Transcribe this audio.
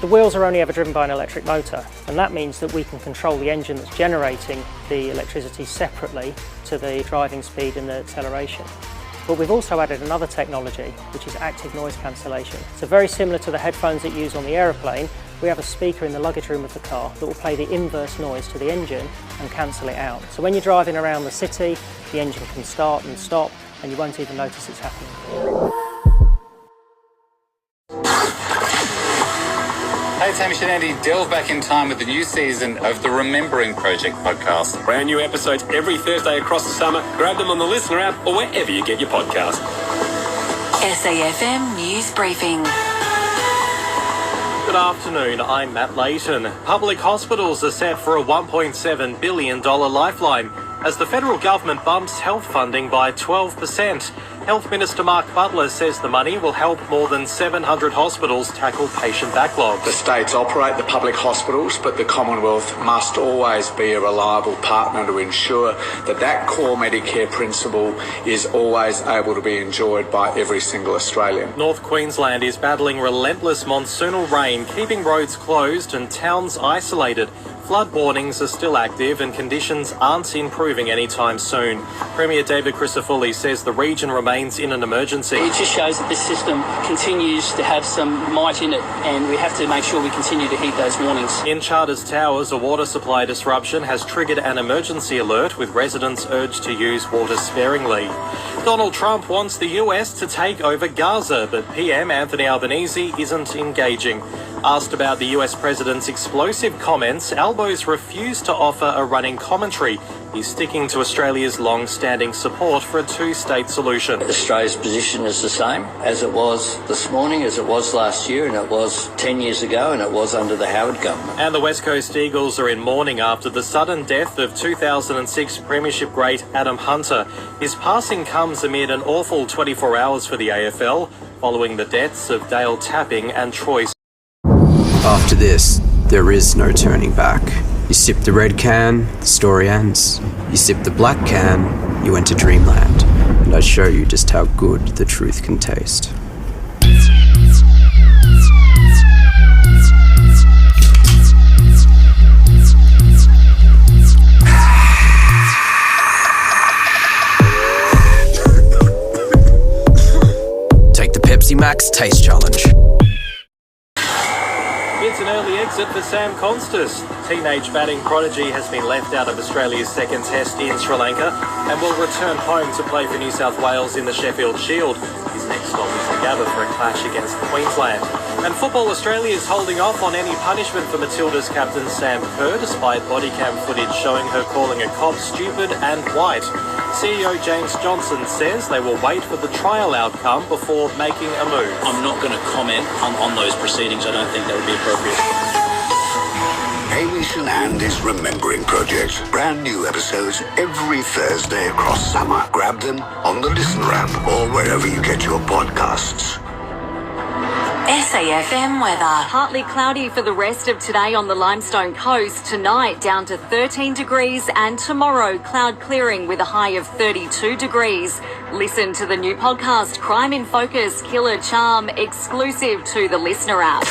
The wheels are only ever driven by an electric motor, and that means that we can control the engine that's generating the electricity separately to the driving speed and the acceleration. But we've also added another technology, which is active noise cancellation. So very similar to the headphones that you use on the aeroplane, we have a speaker in the luggage room of the car that will play the inverse noise to the engine and cancel it out. So when you're driving around the city, the engine can start and stop, and you won't even notice it's happening. Hey, it's Hamish and Andy. Delve back in time with the new season of the Remembering Project podcast. Brand new episodes every Thursday across the summer. Grab them on the Listener app or wherever you get your podcast. SAFM News Briefing. Good afternoon, I'm Matt Layton. Public hospitals are set for a $1.7 billion lifeline as the federal government bumps health funding by 12%. Health Minister Mark Butler says the money will help more than 700 hospitals tackle patient backlog. The states operate the public hospitals, but the Commonwealth must always be a reliable partner to ensure that that core Medicare principle is always able to be enjoyed by every single Australian. North Queensland is battling relentless monsoonal rain, keeping roads closed and towns isolated. Flood warnings are still active and conditions aren't improving anytime soon. Premier David Crisafulli says the region remains in an emergency. It just shows that this system continues to have some might in it, and we have to make sure we continue to heed those warnings. In Charters Towers, a water supply disruption has triggered an emergency alert with residents urged to use water sparingly. Donald Trump wants the US to take over Gaza, but PM Anthony Albanese isn't engaging. Asked about the US president's explosive comments, Albo's refused to offer a running commentary. He's sticking to Australia's long-standing support for a two-state solution. Australia's position is the same as it was this morning, as it was last year, and it was 10 years ago, and it was under the Howard government. And the West Coast Eagles are in mourning after the sudden death of 2006 Premiership great Adam Hunter. His passing comes amid an awful 24 hours for the AFL, following the deaths of Dale Tapping and Troy. After this, there is no turning back. You sip the red can, the story ends. You sip the black can, you enter dreamland. And I show you just how good the truth can taste. Take the Pepsi Max Taste Challenge. It's an early exit for Sam Constas. Teenage batting prodigy has been left out of Australia's second test in Sri Lanka and will return home to play for New South Wales in the Sheffield Shield. His next stop is the Gabba for a clash against Queensland. And Football Australia is holding off on any punishment for Matilda's captain Sam Kerr, despite body cam footage showing her calling a cop stupid and white. CEO James Johnson says they will wait for the trial outcome before making a move. I'm not going to comment on those proceedings. I don't think that would be appropriate. Hamish and Andy's Remembering Project. Brand new episodes every Thursday across summer. Grab them on the Listener app or wherever you get your podcasts. SAFM weather. Partly cloudy for the rest of today on the Limestone coast. Tonight down to 13 degrees and tomorrow cloud clearing with a high of 32 degrees. Listen to the new podcast Crime in Focus Killer Charm exclusive to the Listener app.